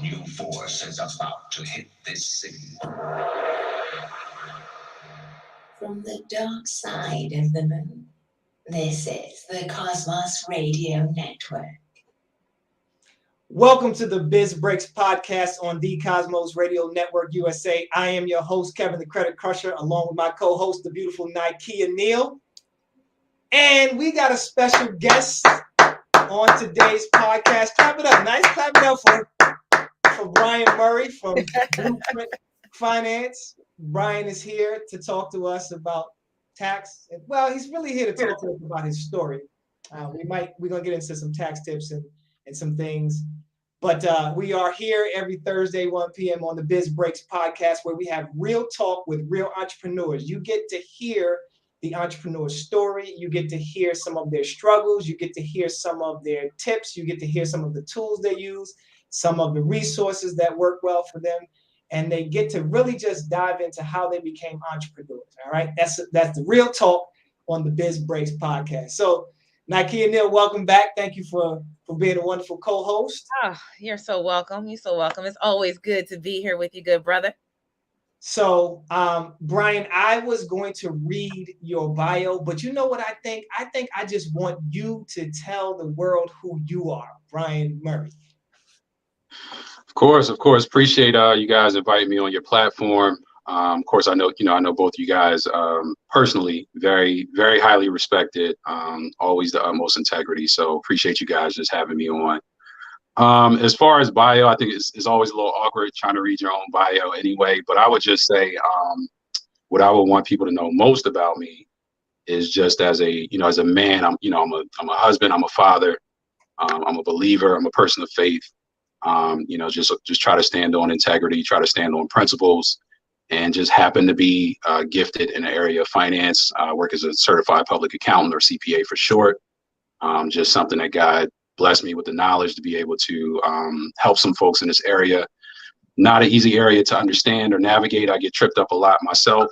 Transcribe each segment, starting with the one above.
new force is about to hit this city. From the dark side of the moon, this is the Cosmos Radio Network. Welcome to the Biz Breks Podcast on the Cosmos Radio Network USA. I am your host, Kevin the Credit Crusher, along with my co-host, the beautiful Nikea Neal. And we got a special guest on today's podcast. Clap it up. Nice. Clap it up for Brian Murray from Blueprint Finance. Brian is here to talk to us about tax. Well, he's really here to talk to us about his story. We're going to get into some tax tips and some things. But we are here every Thursday, 1 p.m. on the Biz Breks Podcast, where we have real talk with real entrepreneurs. You get to hear the entrepreneur's story. You get to hear some of their struggles. You get to hear some of their tips. You get to hear some of the tools they use, some of the resources that work well for them. And they get to really just dive into how they became entrepreneurs. All right. That's the real talk on the Biz Breks Podcast. So, Nikea Neal, welcome back. Thank you for being a wonderful co-host. Oh, you're so welcome. You're so welcome. It's always good to be here with you, good brother. So, Brian, I was going to read your bio, but you know what I think? I think I just want you to tell the world who you are, Brian Murray. Of course. Appreciate you guys inviting me on your platform. Of course, I know both you guys personally, very, very highly respected, always the utmost integrity. So appreciate you guys just having me on. As far as bio, I think it's always a little awkward trying to read your own bio anyway, but I would just say what I would want people to know most about me is just as a man, I'm a husband, I'm a father, I'm a believer, I'm a person of faith. Just try to stand on integrity, try to stand on principles, and just happen to be gifted in the area of finance. I work as a certified public accountant, or CPA for short. Just something that God blessed me with the knowledge to be able to help some folks in this area. Not an easy area to understand or navigate. I get tripped up a lot myself.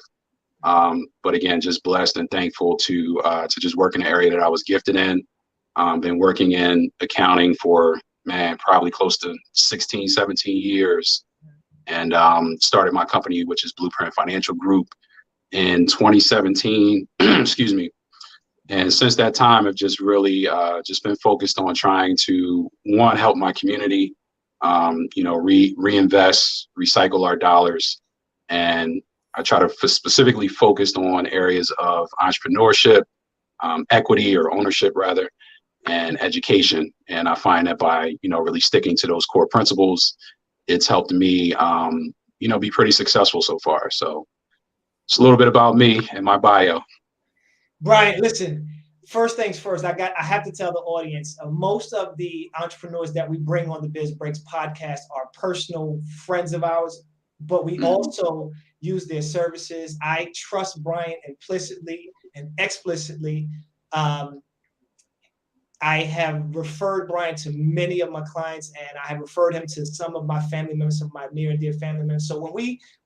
But again, just blessed and thankful to just work in the area that I was gifted in. Been working in accounting for, probably close to 16, 17 years. And started my company, which is Blueprint Financial Group, in 2017. Excuse me. And since that time, I've just really just been focused on trying to, one, help my community, reinvest, recycle our dollars. And I try to specifically focus on areas of entrepreneurship, equity or ownership rather, and education. And I find that by, really sticking to those core principles, it's helped me, be pretty successful so far. So it's a little bit about me and my bio. Brian, listen, first things first, I have to tell the audience, most of the entrepreneurs that we bring on the Biz Breks Podcast are personal friends of ours, but we also use their services. I trust Brian implicitly and explicitly. I have referred Brian to many of my clients, and I have referred him to some of my family members, some of my near and dear family members. So when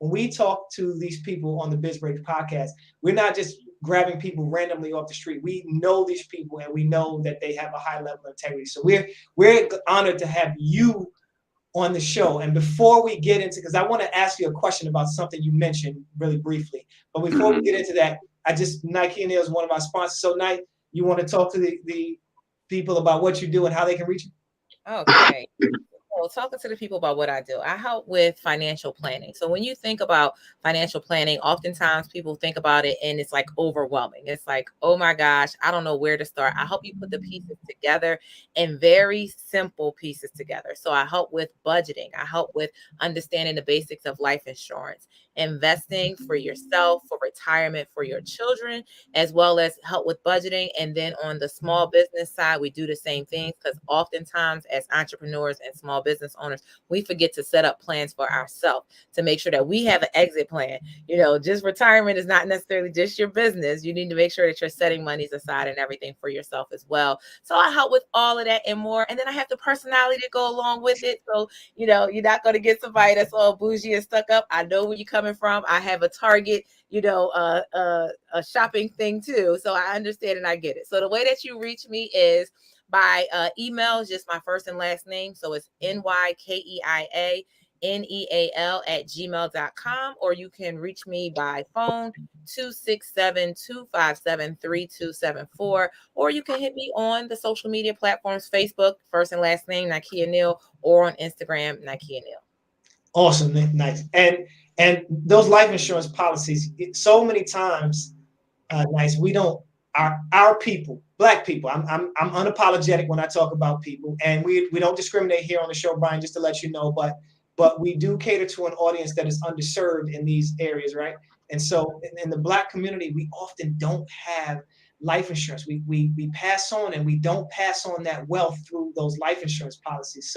we talk to these people on the Biz Breks Podcast, we're not just grabbing people randomly off the street. We know these people, and we know that they have a high level of integrity. So we're honored to have you on the show. And before we get into, because I want to ask you a question about something you mentioned really briefly, but before we get into that, Nikea Neal is one of our sponsors. So Nike, you want to talk to the people about what you do and how they can reach you? Okay. So talking to the people about what I do, I help with financial planning. So when you think about financial planning, oftentimes people think about it and it's like overwhelming. It's like, oh my gosh, I don't know where to start. I help you put the pieces together in very simple pieces together. So I help with budgeting. I help with understanding the basics of life insurance, investing for yourself, for retirement, for your children, as well as help with budgeting. And then on the small business side, we do the same thing, because oftentimes as entrepreneurs and small business owners, we forget to set up plans for ourselves to make sure that we have an exit plan. Just retirement is not necessarily just your business. You need to make sure that you're setting monies aside and everything for yourself as well. So I help with all of that and more. And then I have the personality to go along with it. So, you're not going to get somebody that's all bougie and stuck up. I know where you're coming from. I have a Target, a shopping thing too. So I understand and I get it. So the way that you reach me is By email is just my first and last name. So it's NYKEIANEAL@gmail.com, or you can reach me by phone 267-257-3274, or you can hit me on the social media platforms, Facebook, first and last name, Nikia Neal, or on Instagram, Nikia Neal. Awesome, nice. And those life insurance policies, so many times, nice. We don't. Our people, Black people. I'm unapologetic when I talk about people, and we don't discriminate here on the show, Brian. Just to let you know, but we do cater to an audience that is underserved in these areas, right? And so in the Black community, we often don't have life insurance. We pass on, and we don't pass on that wealth through those life insurance policies.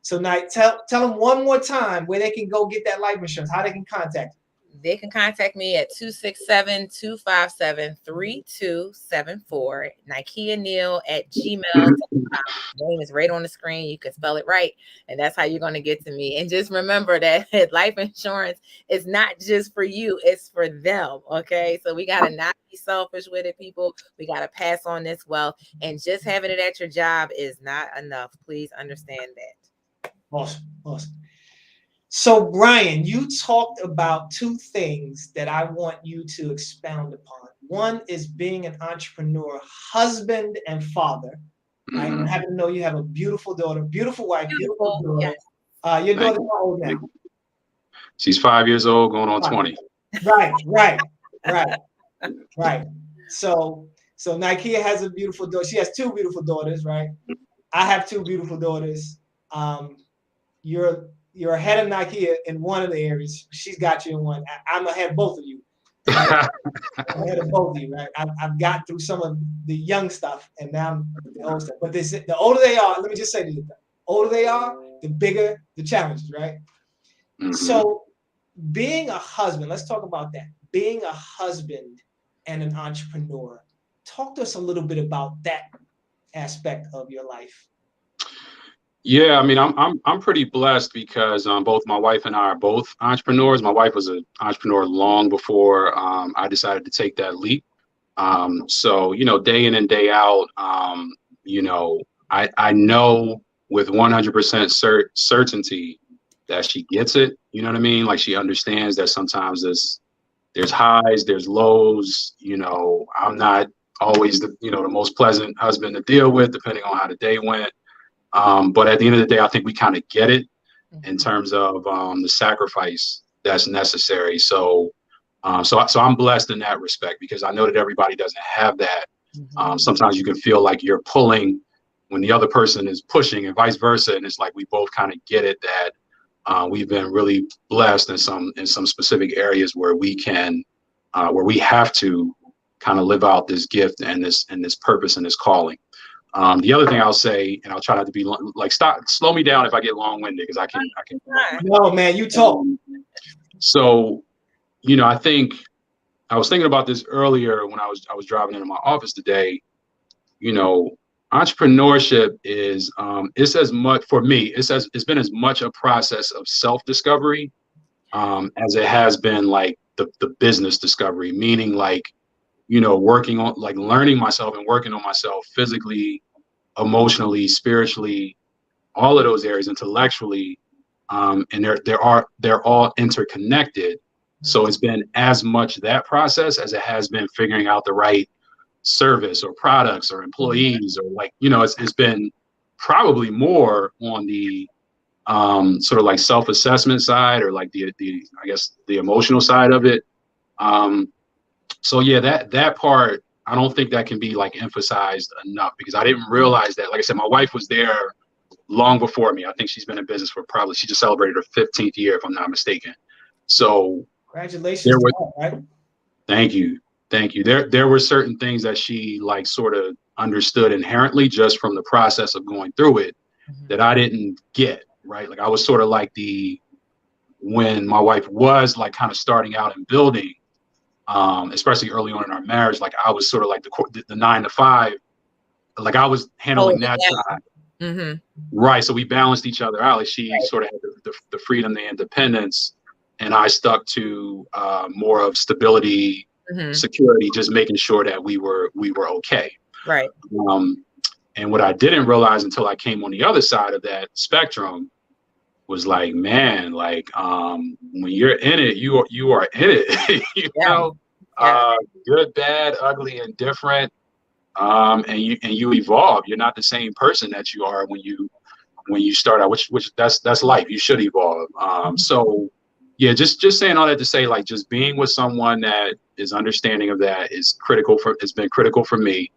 So now tell them one more time where they can go get that life insurance, how they can contact you. They can contact me at 267-257-3274, NikiaNeal@gmail.com. My name is right on the screen. You can spell it right, and that's how you're going to get to me. And just remember that life insurance is not just for you, it's for them, okay? So we got to not be selfish with it, people. We got to pass on this wealth, and just having it at your job is not enough. Please understand that. Awesome. So, Brian, you talked about two things that I want you to expound upon. One is being an entrepreneur, husband and father. I happen to know you have a beautiful daughter, beautiful wife, beautiful daughter. Yes. Your daughter's how old now? She's 5 years old, going on 20. Right. So Nikia has a beautiful daughter. She has two beautiful daughters, right? I have two beautiful daughters. You're ahead of Nikia in one of the areas. She's got you in one. I'm ahead of both of you. I'm ahead of both of you, right? I've got through some of the young stuff, and now I'm the old stuff. But the older they are, let me just say this: the older they are, the bigger the challenges, right? Mm-hmm. So, being a husband, let's talk about that. Being a husband and an entrepreneur. Talk to us a little bit about that aspect of your life. Yeah, I mean, I'm pretty blessed because both my wife and I are both entrepreneurs. My wife was an entrepreneur long before I decided to take that leap. So, day in and day out, I know with 100% certainty that she gets it. You know what I mean? Like, she understands that sometimes there's highs, there's lows. I'm not always the most pleasant husband to deal with, depending on how the day went. But at the end of the day, I think we kind of get it in terms of the sacrifice that's necessary. So I'm blessed in that respect, because I know that everybody doesn't have that. Sometimes you can feel like you're pulling when the other person is pushing, and vice versa. And it's like we both kind of get it that we've been really blessed in some specific areas where we have to kind of live out this gift and this purpose and this calling. The other thing I'll say, and I'll try not to be slow me down if I get long-winded, because I can. No, man, you talk. So, I think I was thinking about this earlier when I was driving into my office today. Entrepreneurship is it's as much for me. It's been as much a process of self-discovery as it has been like the business discovery. Meaning, like, working on, like, learning myself and working on myself physically, emotionally, spiritually, all of those areas, intellectually, and they're all interconnected. So it's been as much that process as it has been figuring out the right service or products or employees, or it's been probably more on the sort of like self-assessment side, or like the I guess the emotional side of it. So yeah, that part, I don't think that can be like emphasized enough, because I didn't realize that. Like I said, my wife was there long before me. I think she's been in business for she just celebrated her 15th year, if I'm not mistaken. So congratulations. Right? Thank you. There were certain things that she like sort of understood inherently just from the process of going through it that I didn't get, right? Like, I was sort of like when my wife was like kind of starting out and building, especially early on in our marriage, like I was sort of like the 9 to 5, like I was handling that side. Right. So we balanced each other out. Like, she sort of had the freedom, the independence, and I stuck to more of stability, security, just making sure that we were okay. Right. And what I didn't realize until I came on the other side of that spectrum was like, man, like when you're in it, you are in it. you know, good, bad, ugly, and different. And you evolve. You're not the same person that you are when you start out, which that's life. You should evolve. So yeah, just saying all that to say, like, just being with someone that is understanding of that has been critical for me.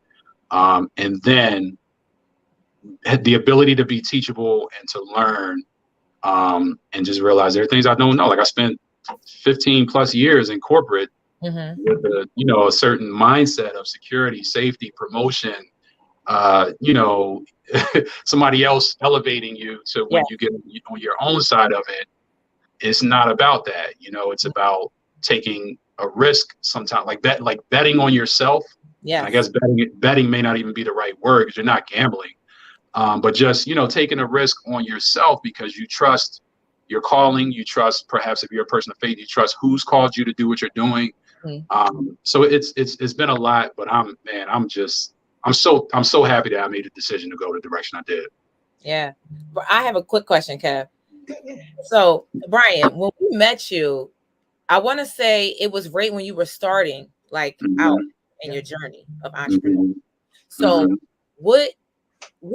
And then the ability to be teachable and to learn, and just realize there are things I don't know. Like, I spent 15 plus years in corporate with a certain mindset of security, safety, promotion, somebody else elevating you to when you get on your own side of it. It's not about that. It's about taking a risk sometimes, like betting on yourself. Yeah. I guess betting may not even be the right word because you're not gambling. But just, taking a risk on yourself because you trust your calling, you trust, perhaps if you're a person of faith, you trust who's called you to do what you're doing. So it's been a lot, but I'm so happy that I made the decision to go the direction I did. Yeah. I have a quick question, Kev. So, Brian, when we met you, I want to say it was right when you were starting, like, out in your journey of entrepreneurship. So what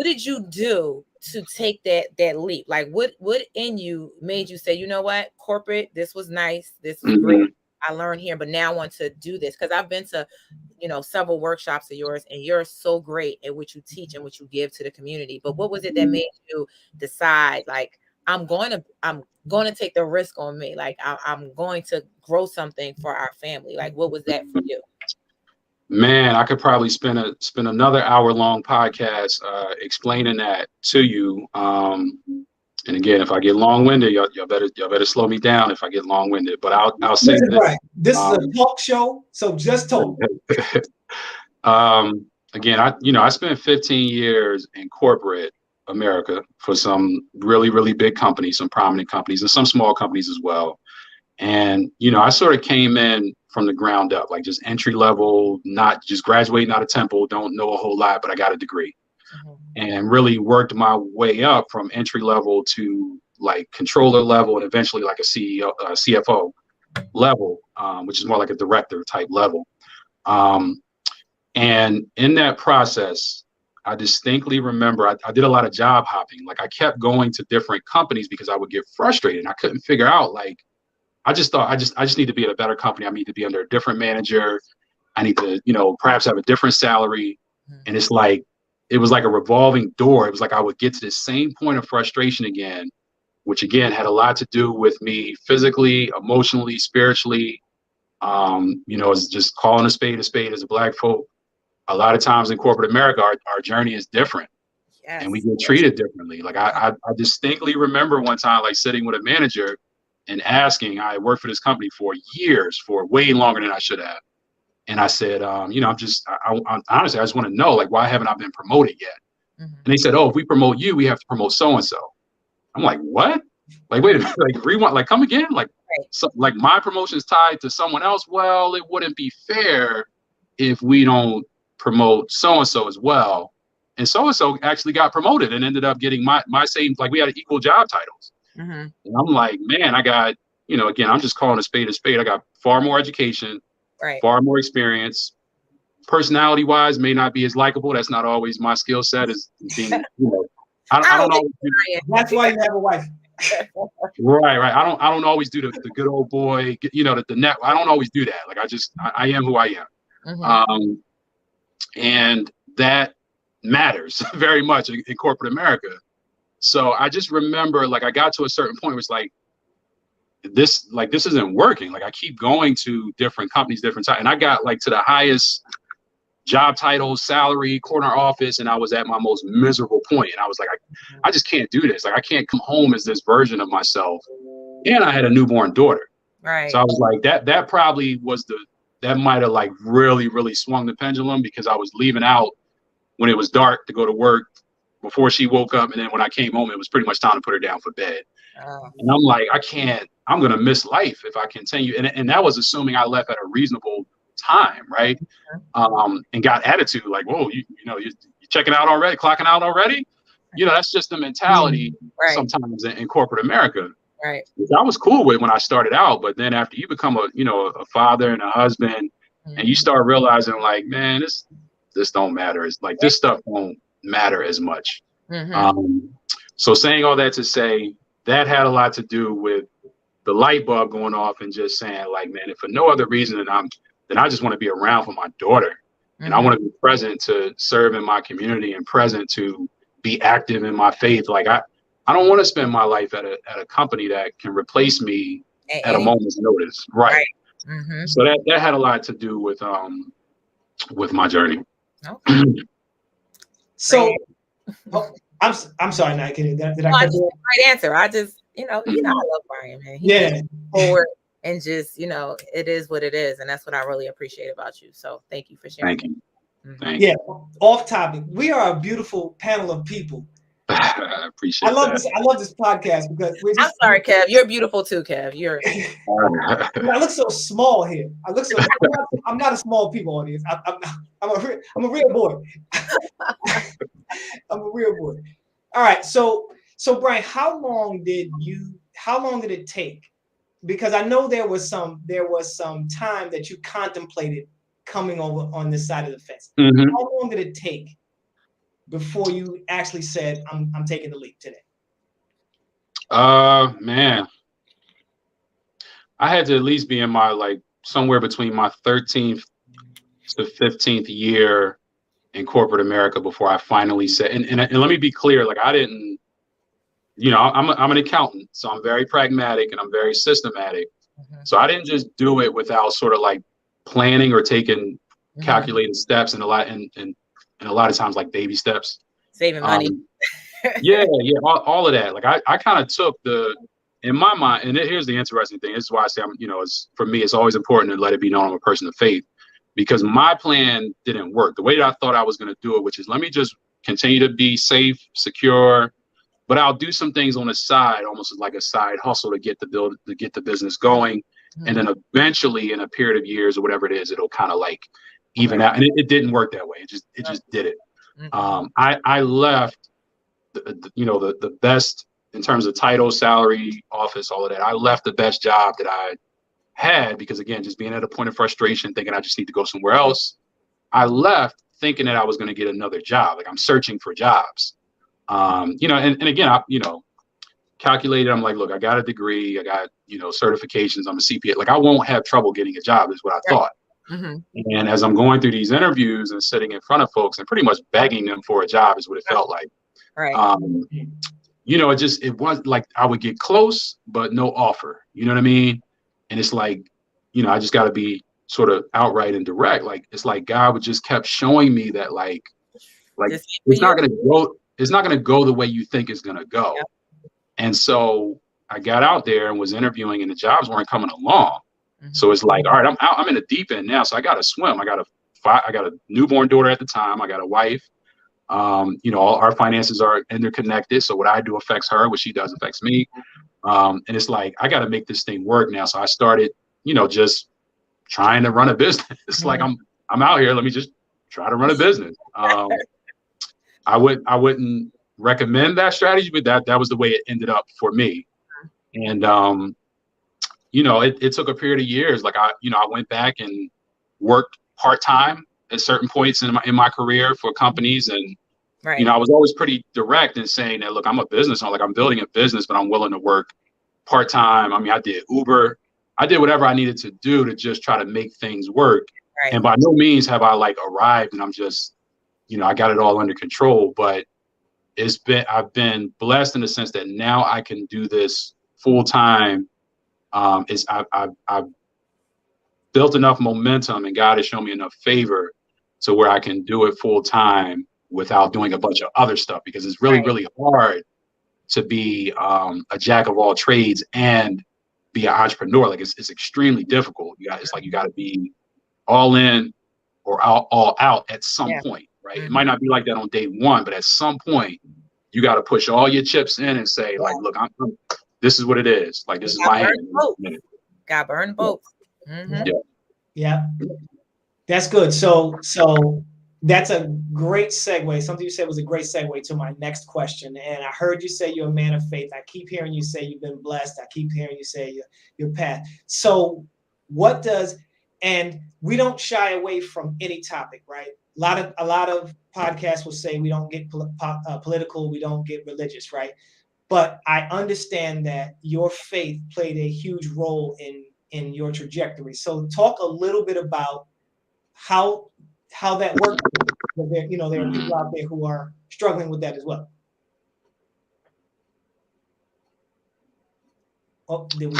did you do to take that leap? Like, what in you made you say, you know what, corporate, this was nice, this was great, I learned here, but now I want to do this? Because I've been to, several workshops of yours, and you're so great at what you teach and what you give to the community. But what was it that made you decide, like, I'm going to take the risk on me, like, I'm going to grow something for our family? Like, what was that for you? Man, I could probably spend another hour-long podcast explaining that to you. And again, if I get long-winded, y'all better slow me down if I get long-winded. But I'll say this. Right. This is a talk show, so just talk. Again, I spent 15 years in corporate America for some really, really big companies, some prominent companies, and some small companies as well. And I sort of came in from the ground up, like just entry level, not just graduating out of Temple, don't know a whole lot, but I got a degree. And really worked my way up from entry level to like controller level, and eventually like a CEO, CFO level, which is more like a director type level. And in that process, I distinctly remember I did a lot of job hopping. Like, I kept going to different companies because I would get frustrated. I couldn't figure out, like, I just thought I just need to be at a better company. I need to be under a different manager. I need to, perhaps have a different salary. And it's like, it was like a revolving door. It was like I would get to the same point of frustration again, which again had a lot to do with me physically, emotionally, spiritually. It's just calling a spade as a Black folk. A lot of times in corporate America, our journey is different. Yes. And we get treated differently. Like, I distinctly remember one time, like, sitting with a manager and asking, I worked for this company for years, for way longer than I should have. And I said, honestly, I just want to know, like, why haven't I been promoted yet? And they said, oh, if we promote you, we have to promote so-and-so. I'm like, what? Like, wait a minute, like, rewind, like, come again? Like, like, my promotion is tied to someone else. Well, it wouldn't be fair if we don't promote so-and-so as well. And so-and-so actually got promoted and ended up getting my same, like, we had equal job titles. And I'm like, man, I got, again, I'm just calling a spade a spade. I got far more education, far more experience. Personality wise, may not be as likable. That's not always my skill set, as being, I don't always do that. That's why you have a wife. Right. I don't always do the good old boy, the net. I don't always do that. Like, I am who I am. And that matters very much in corporate America. So I just remember, like, I got to a certain point where it's like, this isn't working. Like, I keep going to different companies, different times, and I got, like, to the highest job title, salary, corner office, and I was at my most miserable point. And I was like, I just can't do this. Like, I can't come home as this version of myself. And I had a newborn daughter. Right. So I was like, that probably was that might have, like, really, really swung the pendulum, because I was leaving out when it was dark to go to work before she woke up. And then when I came home, it was pretty much time to put her down for bed. And I'm like, I'm going to miss life if I continue. And that was assuming I left at a reasonable time. Right. And got attitude like, whoa, you're checking out already, clocking out already. You know, that's just the mentality sometimes in corporate America. Right. Which I was cool with when I started out, but then after you become a father and a husband, and you start realizing like, man, this don't matter. It's like this stuff won't matter as much. So saying all that to say that had a lot to do with the light bulb going off and just saying like, man, if for no other reason then I just want to be around for my daughter, and I want to be present to serve in my community and present to be active in my faith. Like I don't want to spend my life at a company that can replace me at a moment's notice. Right. So that had a lot to do with my journey. Okay. So I'm sorry, Nike. Did I cut you off? Right answer. I just, I love Brian, man. He's forward and just, it is what it is. And that's what I really appreciate about you. So thank you for sharing. Thank you. Yeah, off topic. We are a beautiful panel of people. I appreciate that. I love this podcast because I'm sorry, Kev. You're beautiful too, Kev. You're. I look so small here. I'm not a small people audience. I'm a real boy. I'm a real boy. All right. So Brian, how long did it take? Because I know there was some time that you contemplated coming over on this side of the fence. How long did it take before you actually said, I'm taking the leap today? Man, I had to at least be in my somewhere between my 13th to 15th year in corporate America before I finally said, and let me be clear, I didn't, I'm an accountant, so I'm very pragmatic and I'm very systematic. So I didn't just do it without sort of planning or taking calculated steps, and a lot of times baby steps, saving money. All of that. I kind of took in my mind, and here's the interesting thing. This is why I say for me, it's always important to let it be known I'm a person of faith, because my plan didn't work the way that I thought I was going to do it, which is let me just continue to be safe, secure, but I'll do some things on the side, almost like a side hustle to get the business going. And then eventually in a period of years or whatever it is, it'll kind of even out. And it didn't work that way. It just did it. I left the best in terms of title, salary, office, all of that. I left the best job that I had because, again, just being at a point of frustration, thinking I just need to go somewhere else. I left thinking that I was going to get another job. I'm searching for jobs. And again, I calculated. I'm look, I got a degree. I got, certifications. I'm a CPA. I won't have trouble getting a job is what I thought. And as I'm going through these interviews and sitting in front of folks and pretty much begging them for a job is what it felt like. Right. It was I would get close, but no offer. You know what I mean? And it's I just got to be sort of outright and direct. It's God would just kept showing me that it's not going to go. It's not going to go the way you think it's going to go. Yep. And so I got out there and was interviewing, and the jobs weren't coming along. So it's all right, I'm out. I'm in the deep end now. So I got to swim. I got a newborn daughter at the time. I got a wife. All our finances are interconnected. So what I do affects her. What she does affects me. And it's I got to make this thing work now. So I started, just trying to run a business. It's I'm out here. Let me just try to run a business. I wouldn't recommend that strategy, but that was the way it ended up for me. And, it took a period of years. I went back and worked part-time at certain points in my career for companies. And, I was always pretty direct in saying that, look, I'm a business owner. I'm building a business, but I'm willing to work part-time. I did Uber. I did whatever I needed to do to just try to make things work. Right. And by no means have I arrived and I'm just, I got it all under control, but I've been blessed in the sense that now I can do this full time. I've built enough momentum and God has shown me enough favor to where I can do it full time without doing a bunch of other stuff, because it's really, really hard to be a jack of all trades and be an entrepreneur. It's extremely difficult. You got to be all in or all out at some point. Right. It might not be like that on day one, but at some point you got to push all your chips in and say, look, this is what it is. This is my hand. Got burned both. Yeah. That's good. So That's a great segue. Something you said was a great segue to my next question. And I heard you say you're a man of faith. I keep hearing you say you've been blessed. I keep hearing you say your path. So what does, and we don't shy away from any topic, right? A lot of podcasts will say we don't get political, we don't get religious, right? But I understand that your faith played a huge role in your trajectory. So talk a little bit about how that works. There are people out there who are struggling with that as well. Oh, did we?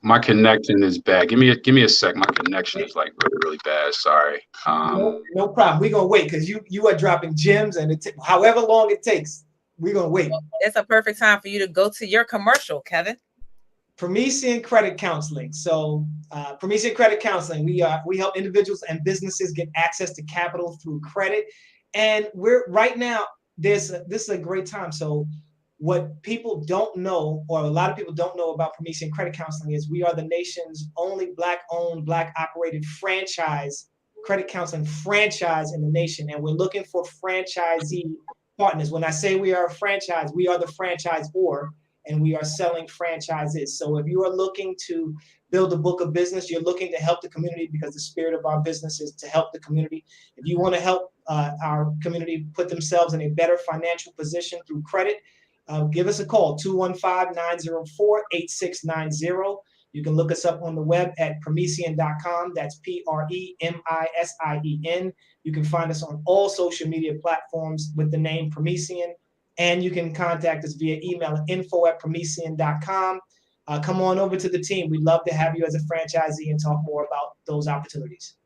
My connection is bad. Give me a sec. My connection is like really, really bad. Sorry. No problem. We're gonna wait because you are dropping gems, and however long it takes, we're gonna wait. It's a perfect time for you to go to your commercial, Kevin. Promethean Credit Counseling. So Promethean Credit Counseling, we help individuals and businesses get access to capital through credit. And we're right now, this is a great time. So what people don't know, or a lot of people don't know about Promethean Credit Counseling, is we are the nation's only Black-owned, Black-operated franchise, credit counseling franchise in the nation. And we're looking for franchisee partners. When I say we are a franchise, we are the franchisor, and we are selling franchises. So if you are looking to build a book of business, you're looking to help the community, because the spirit of our business is to help the community. If you want to help our community put themselves in a better financial position through credit, give us a call, 215-904-8690. You can look us up on the web at Promethean.com. That's Premisien. You can find us on all social media platforms with the name Promethean. And you can contact us via email at info@Promethean.com. Come on over to the team. We'd love to have you as a franchisee and talk more about those opportunities.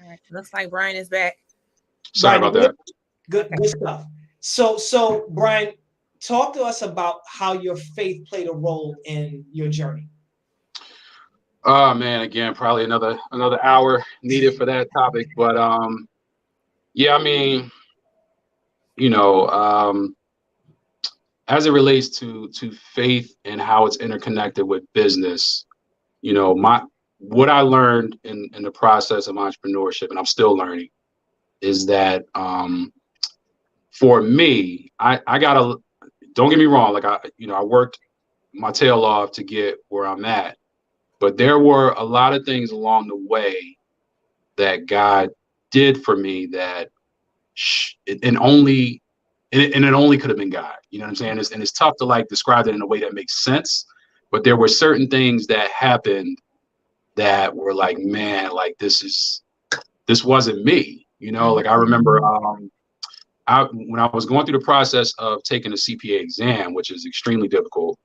All right. Looks like Brian is back. Sorry about that. Good stuff. So Brian, talk to us about how your faith played a role in your journey. Oh man, again, probably another hour needed for that topic. But yeah, I mean, as it relates to faith and how it's interconnected with business, what I learned in the process of entrepreneurship, and I'm still learning, is that for me, I gotta, don't get me wrong, like I worked my tail off to get where I'm at, but there were a lot of things along the way that God did for me that it only could have been God. You know what I'm saying? And it's tough to like describe it in a way that makes sense, but there were certain things that happened that were like, man, like this wasn't me. Like I remember when I was going through the process of taking the CPA exam, which is extremely difficult,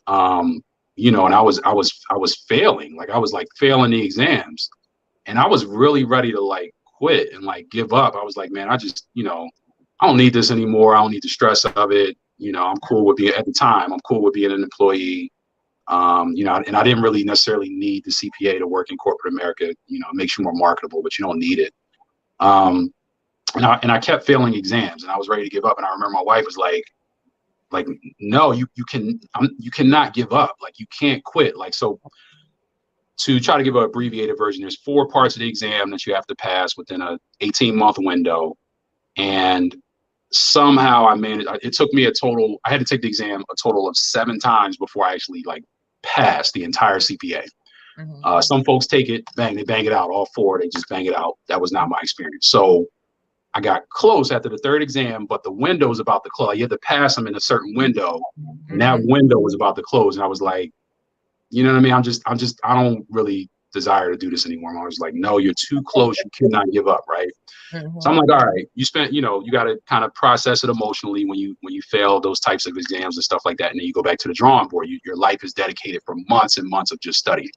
and I was failing, like I was like failing the exams, and I was really ready to like quit and like give up. I was like, man, I just, I don't need this anymore. I don't need the stress of it. I'm cool with being, at the time, I'm cool with being an employee. And I didn't really necessarily need the CPA to work in corporate America. It makes you more marketable, but you don't need it. And I kept failing exams, and I was ready to give up. And I remember my wife was like, no, you cannot give up. Like, you can't quit. Like, so to try to give an abbreviated version, there's 4 parts of the exam that you have to pass within a 18-month window. And somehow I managed. It took me I had to take the exam a total of 7 times before I actually like passed the entire CPA. Mm-hmm. Some folks take it, they bang it out. All 4, they just bang it out. That was not my experience. So I got close after the 3rd exam, but the window was about to close. You had to pass them in a certain window, and that window was about to close. And I was like, you know what I mean? I don't really desire to do this anymore. And I was like, no, you're too close. You cannot give up, right? Mm-hmm. So I'm like, all right, you got to kind of process it emotionally when you fail those types of exams and stuff like that. And then you go back to the drawing board. Your life is dedicated for months and months of just studying.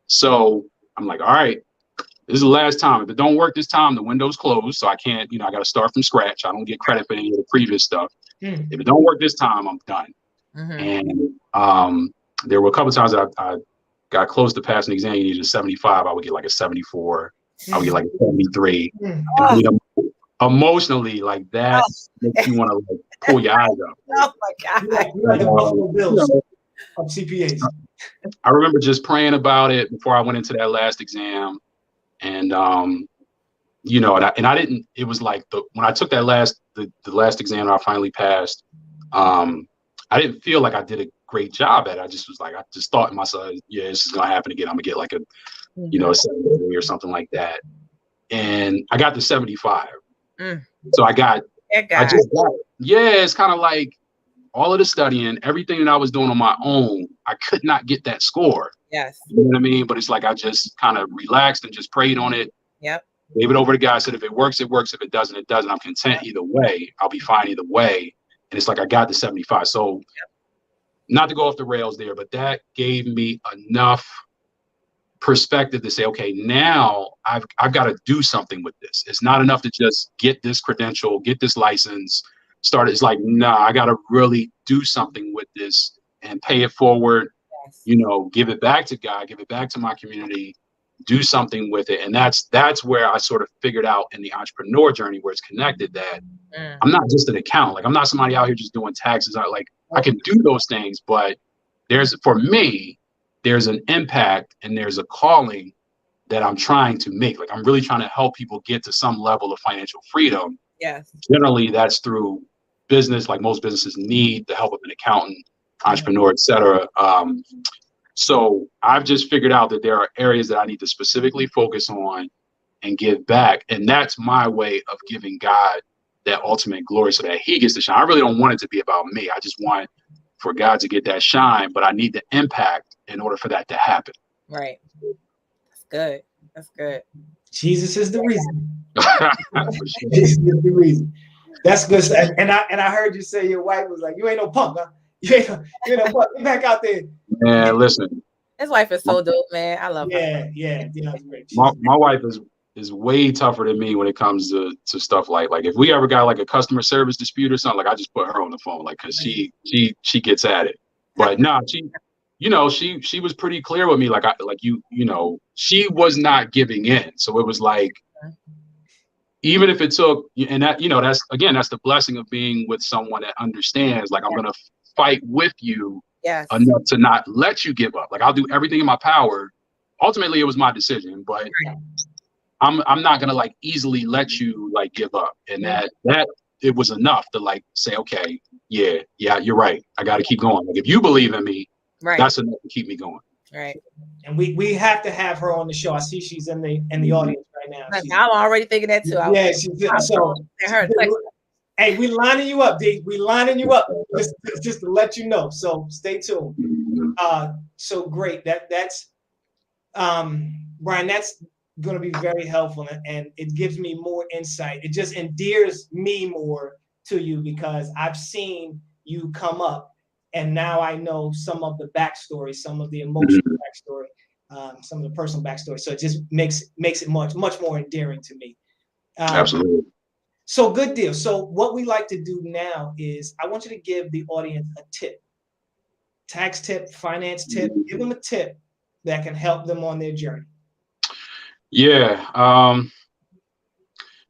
So I'm like, all right, this is the last time. If it don't work this time, the window's closed. So I can't, I got to start from scratch. I don't get credit for any of the previous stuff. Mm-hmm. If it don't work this time, I'm done. Mm-hmm. And there were a couple of times that I got close to passing the exam. You needed a 75. I would get like a 74. I would get like a 73. And emotionally, like that makes you want to like pull your eyes up. Oh my God. You like the Buffalo Bills of CPAs. I remember just praying about it before I went into that last exam. And, you know, and I didn't, it was like when I took that the last exam that I finally passed, I didn't feel like I did a great job at it. I just was like, I just thought to myself, yeah, this is going to happen again. I'm gonna get like a, you know, a 73 or something like that. And I got the 75. So I just got it. Yeah, it's kind of like all of the studying, everything that I was doing on my own, I could not get that score. Yes. You know what I mean? But it's like I just kind of relaxed and just prayed on it. Yep. Gave it over to God. Said if it works, it works. If it doesn't, it doesn't. I'm content either way. I'll be fine either way. And it's like I got the 75. So not to go off the rails there, but that gave me enough perspective to say, okay, now I've got to do something with this. It's not enough to just get this credential, get this license, start. It's like, nah, I got to really do something with this and pay it forward. Yes. You know, give it back to God, give it back to my community, do something with it. And that's where I sort of figured out in the entrepreneur journey where it's connected that I'm not just an accountant. Like I'm not somebody out here just doing taxes. I can do those things, but for me, there's an impact and there's a calling that I'm trying to make. Like I'm really trying to help people get to some level of financial freedom. Yes. Generally, that's through business. Like most businesses need the help of an accountant, entrepreneur, et cetera. So I've just figured out that there are areas that I need to specifically focus on and give back. And that's my way of giving God that ultimate glory so that he gets to shine. I really don't want it to be about me. I just want for God to get that shine, but I need the impact in order for that to happen. Right. That's good. That's good. Jesus is the reason. Jesus is the reason. That's good stuff. And I heard you say your wife was like, you ain't no punk, huh? You ain't no punk. Get back out there. Man, listen. His wife is so dope, man. I love her. Yeah. My wife is way tougher than me when it comes to stuff like if we ever got like a customer service dispute or something, like I just put her on the phone, like, cause she gets at it. But no, she was pretty clear with me. Like she was not giving in. So it was like, even if it took, and that, that's the blessing of being with someone that understands, like, I'm going to fight with you enough to not let you give up. Like I'll do everything in my power. Ultimately it was my decision, but I'm not going to like easily let you like give up. And that it was enough to like say, okay, yeah, you're right. I got to keep going. Like if you believe in me, that's enough to keep me going. Right. And we have to have her on the show. I see she's in the audience right now. I'm already thinking that too. Hey, we lining you up, D. We lining you up just to let you know. So stay tuned. So great. That's Brian, that's going to be very helpful, and it gives me more insight. It just endears me more to you because I've seen you come up, and now I know some of the backstory, some of the emotional backstory, some of the personal backstory. So it just makes it much more endearing to me. Absolutely. So good deal. So what we like to do now is I want you to give the audience a tip, tax tip, finance tip. Give them a tip that can help them on their journey. Yeah.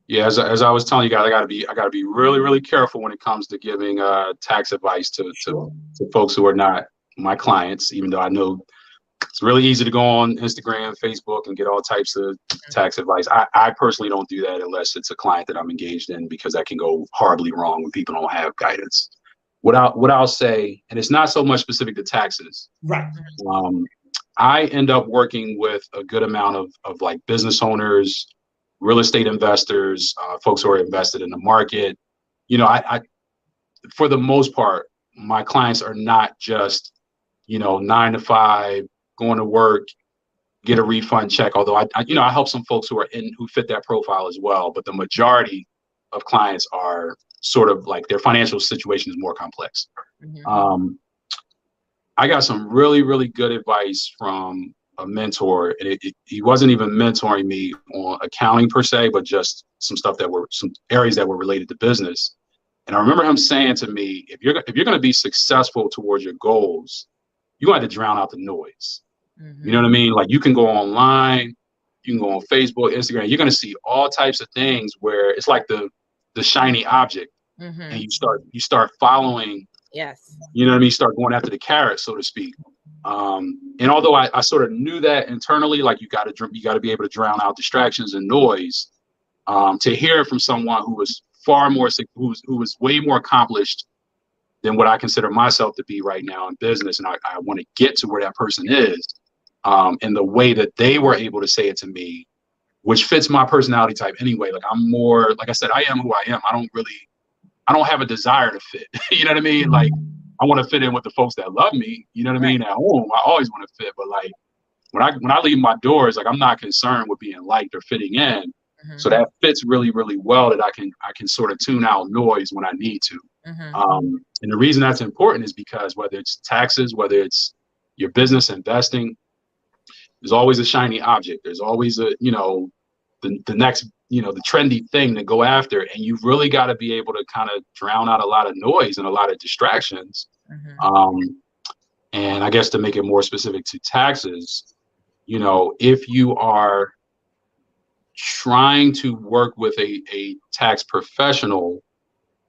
As I was telling you guys, I gotta be really, really careful when it comes to giving tax advice to folks who are not my clients, even though I know it's really easy to go on Instagram, Facebook, and get all types of tax advice. I personally don't do that unless it's a client that I'm engaged in, because that can go horribly wrong when people don't have guidance. What I'll say, and it's not so much specific to taxes. Right. I end up working with a good amount of like business owners, real estate investors, folks who are invested in the market. I for the most part, my clients are not just, 9 to 5, going to work, get a refund check. Although I help some folks who fit that profile as well. But the majority of clients are sort of like their financial situation is more complex. I got some really, really good advice from a mentor, and he wasn't even mentoring me on accounting per se, but just some areas that were related to business. And I remember him saying to me, if you're going to be successful towards your goals, you're going to have to drown out the noise. You know what I mean? Like you can go online, you can go on Facebook, Instagram, you're going to see all types of things where it's like the shiny object, and you start following. Yes. You know what I mean? Start going after the carrot, so to speak. And although I sort of knew that internally, like you got to be able to drown out distractions and noise, To hear it from someone who was far more, who was way more accomplished than what I consider myself to be right now in business, and I want to get to where that person is, and the way that they were able to say it to me, which fits my personality type anyway. Like I'm more, like I said, I am who I am. I don't have a desire to fit. You know what I mean? Like I want to fit in with the folks that love me. You know what I mean? At home, I always want to fit, but like when I leave my doors, like I'm not concerned with being liked or fitting in. So that fits really, really well, that I can sort of tune out noise when I need to. And the reason that's important is because whether it's taxes, whether it's your business investing, there's always a shiny object. There's always a, the next, the trendy thing to go after. And you've really got to be able to kind of drown out a lot of noise and a lot of distractions. And I guess to make it more specific to taxes, if you are trying to work with a tax professional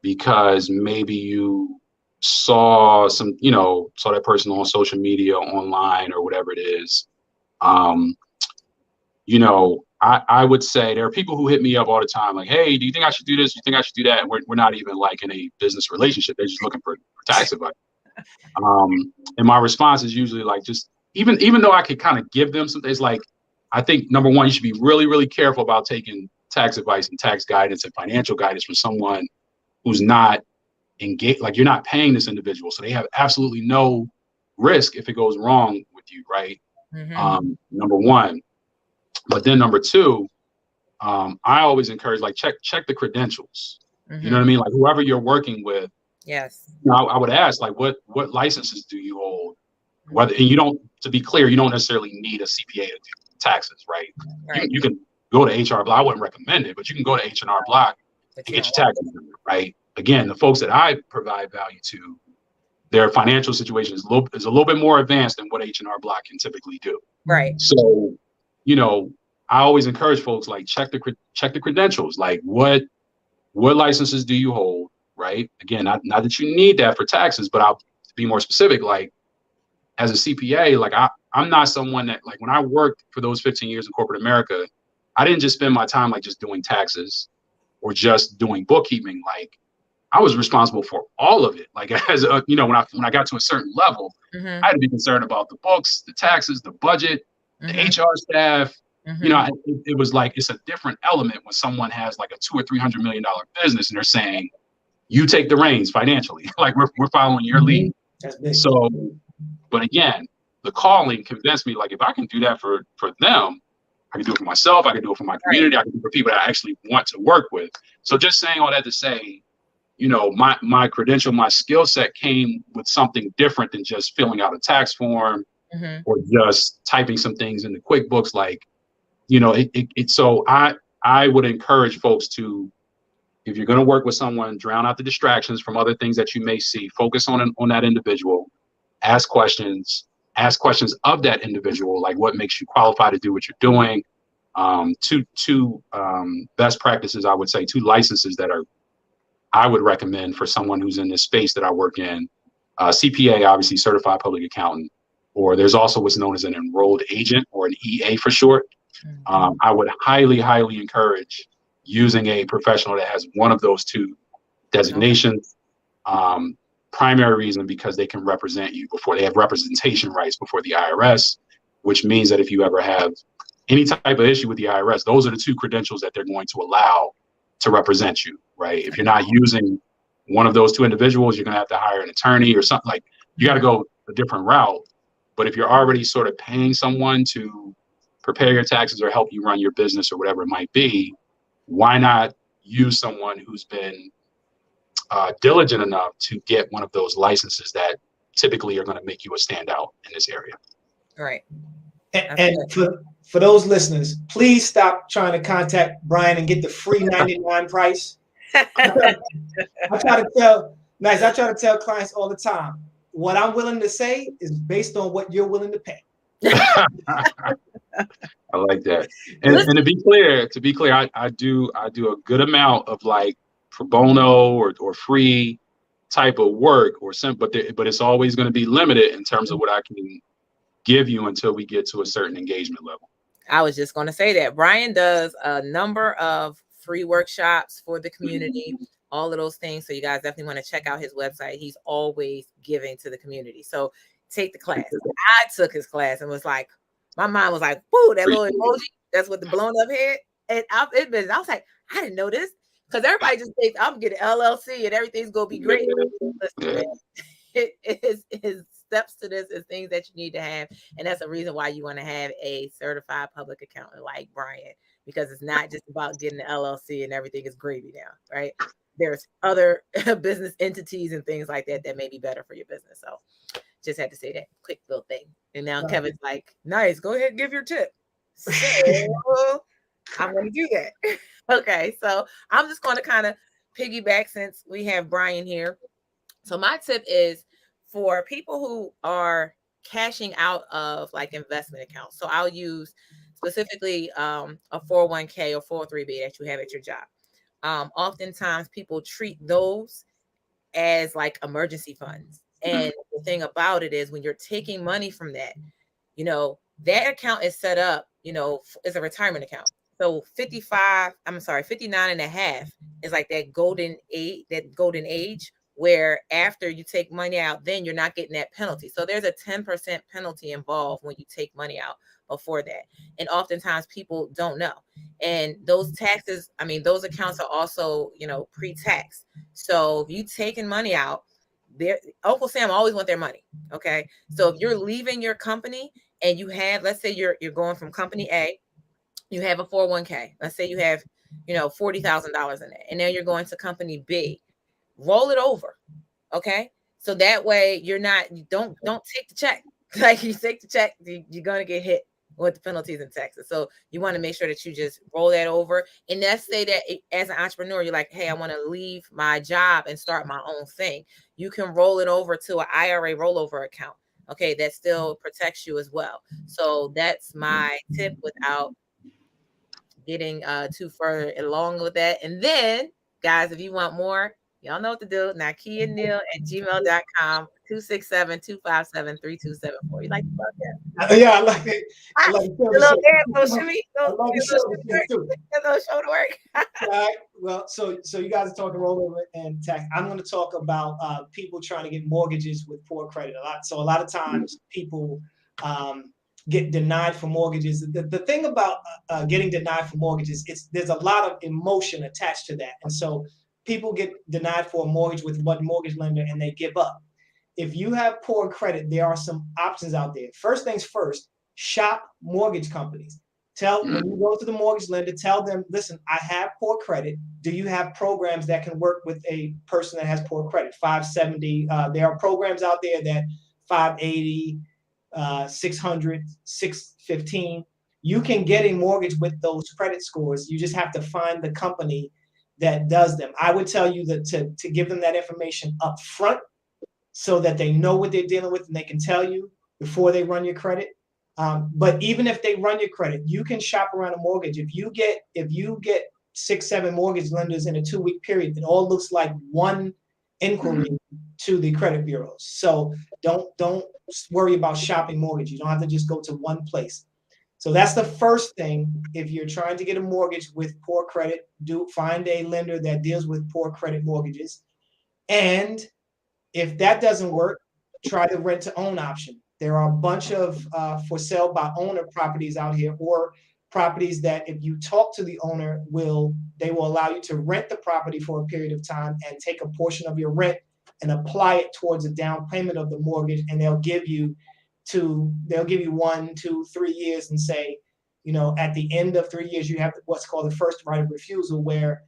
because maybe you saw that person on social media, online, or whatever it is, I would say there are people who hit me up all the time like, hey, do you think I should do this? Do you think I should do that? And we're not even like in a business relationship. They're just looking for tax advice. And my response is usually like, just even though I could kind of give them some things, like, I think number one, you should be really, really careful about taking tax advice and tax guidance and financial guidance from someone who's not engaged. Like, you're not paying this individual, so they have absolutely no risk if it goes wrong with you, right? Number one. But then number two, I always encourage, like, check the credentials. You know what I mean? Like, whoever you're working with. Yes. I would ask, like, what licenses do you hold? Whether, and you don't, to be clear, you don't necessarily need a CPA to do taxes, right? You can go to HR Block. I wouldn't recommend it, but you can go to H&R Block and get your taxes done, right? Again, the folks that I provide value to, their financial situation is a little bit more advanced than what H&R Block can typically do. Right. So, I always encourage folks, like, check the credentials. Like, what licenses do you hold, right? Again, not that you need that for taxes, but I'll be more specific. Like, as a CPA, like, I'm not someone that, like, when I worked for those 15 years in corporate America, I didn't just spend my time like just doing taxes or just doing bookkeeping. Like, I was responsible for all of it. Like, as a, when I got to a certain level, I had to be concerned about the books, the taxes, the budget, the HR staff. It was like, it's a different element when someone has like a $200 or $300 million business and they're saying, you take the reins financially. Like, we're following your lead. So, but again, the calling convinced me, like, if I can do that for them, I can do it for myself. I can do it for my community. I can do it for people that I actually want to work with. So just saying all that to say, my credential, my skill set came with something different than just filling out a tax form or just typing some things into QuickBooks. Like, so I would encourage folks to, if you're going to work with someone, drown out the distractions from other things that you may see, focus on that individual, ask questions of that individual, like, what makes you qualified to do what you're doing. Two best practices, I would say, 2 licenses that I would recommend for someone who's in this space that I work in. CPA, obviously certified public accountant, or there's also what's known as an enrolled agent, or an EA for short. I would highly, highly encourage using a professional that has one of those 2 designations. Primary reason, because they can represent you they have representation rights before the IRS, which means that if you ever have any type of issue with the IRS, those are the 2 credentials that they're going to allow to represent you, right? If you're not using one of those 2 individuals, you're going to have to hire an attorney or something. Like, you got to go a different route. But if you're already sort of paying someone to prepare your taxes or help you run your business or whatever it might be, why not use someone who's been diligent enough to get one of those licenses that typically are going to make you a standout in this area. Right. And for those listeners, please stop trying to contact Brian and get the free 99 price. I try to tell clients all the time, what I'm willing to say is based on what you're willing to pay. I like that. And to be clear, I do a good amount of, like, pro bono or free type of work, but it's always going to be limited in terms of what I can give you until we get to a certain engagement level. I was just going to say that Brian does a number of free workshops for the community, all of those things. So you guys definitely want to check out his website. He's always giving to the community. So take the class. I took his class and was like, my mind was like, whoo, that little emoji, that's what the blown up head. And I was like, I didn't know this. Because everybody just thinks I'm getting LLC and everything's going to be great. Listen, man, it is steps to this is things that you need to have. And that's the reason why you want to have a certified public accountant like Brian, because it's not just about getting the LLC and everything is gravy now, right? There's other business entities and things like that that may be better for your business. So just had to say that quick little thing. And now Kevin's like, nice, go ahead and give your tip. So I'm going to do that. Okay, so I'm just going to kind of piggyback since we have Brian here. So my tip is for people who are cashing out of like investment accounts. So I'll use specifically a 401k or 403b that you have at your job. Oftentimes people treat those as like emergency funds. And the thing about it is when you're taking money from that, you know, that account is set up, you know, as a retirement account. So 59 and a half is like that golden age where after you take money out, then you're not getting that penalty. So there's a 10% penalty involved when you take money out before that. And oftentimes people don't know. And those taxes, I mean, those accounts are also, you know, pre-tax. So if you taking money out, Uncle Sam always want their money. Okay. So if you're leaving your company and you have, let's say you're going from company A, you have a 401k. Let's say you have, you know, $40,000 in it. And now you're going to company B. Roll it over. Okay. So that way you're not, don't take the check. Like you take the check, you're going to get hit with the penalties and taxes. So you want to make sure that you just roll that over. And let's say that as an entrepreneur, you're like, hey, I want to leave my job and start my own thing. You can roll it over to an IRA rollover account. Okay. That still protects you as well. So that's my tip without getting too far along with that. And then, guys, if you want more, y'all know what to do. NikeaNeal@gmail.com, 267-257-3274. You like the podcast? Yeah, I like it. I like the little dance, show to work. All right. Well, so you guys are talking rollover and tax. I'm going to talk about people trying to get mortgages with poor credit a lot. So a lot of times people get denied for mortgages. The thing about getting denied for mortgages, there's a lot of emotion attached to that. And so people get denied for a mortgage with one mortgage lender and they give up. If you have poor credit, there are some options out there. First things first, shop mortgage companies. When you go to the mortgage lender, tell them, listen, I have poor credit. Do you have programs that can work with a person that has poor credit? 570. There are programs out there that 580, 600, 615. You can get a mortgage with those credit scores. You just have to find the company that does them. I would tell you that to give them that information up front so that they know what they're dealing with and they can tell you before they run your credit. But even if they run your credit, you can shop around a mortgage. If you get 6-7 mortgage lenders in a 2-week period, it all looks like one inquiry to the credit bureaus. So don't worry about shopping mortgage. You don't have to just go to one place. So that's the first thing. If you're trying to get a mortgage with poor credit, find a lender that deals with poor credit mortgages. And if that doesn't work, try the rent to own option. There are a bunch of for sale by owner properties out here, or properties that if you talk to the owner, they will allow you to rent the property for a period of time and take a portion of your rent and apply it towards a down payment of the mortgage. And they'll give you 1, 2, 3 years and say, you know, at the end of 3 years, you have what's called the first right of refusal, where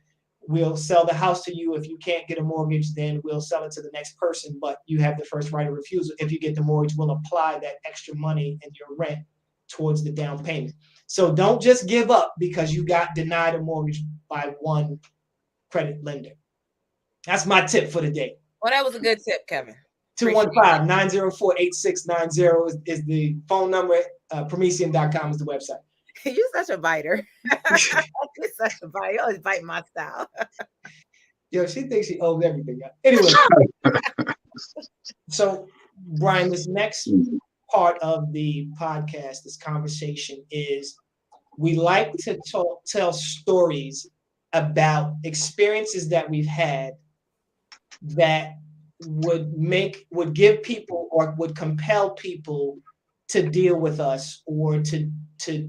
we'll sell the house to you. If you can't get a mortgage, then we'll sell it to the next person, but you have the first right of refusal. If you get the mortgage, we'll apply that extra money in your rent towards the down payment. So don't just give up because you got denied a mortgage by one credit lender. That's my tip for the day. Well, that was a good tip, Kevin. 215-904-8690 is the phone number. Promethean.com is the website. You're such a biter. You're such a biter. You always bite my style. Yo, she thinks she owes everything. Anyway, so Brian, this next part of the podcast, this conversation is we like to tell stories about experiences that we've had that would give people or would compel people to deal with us or to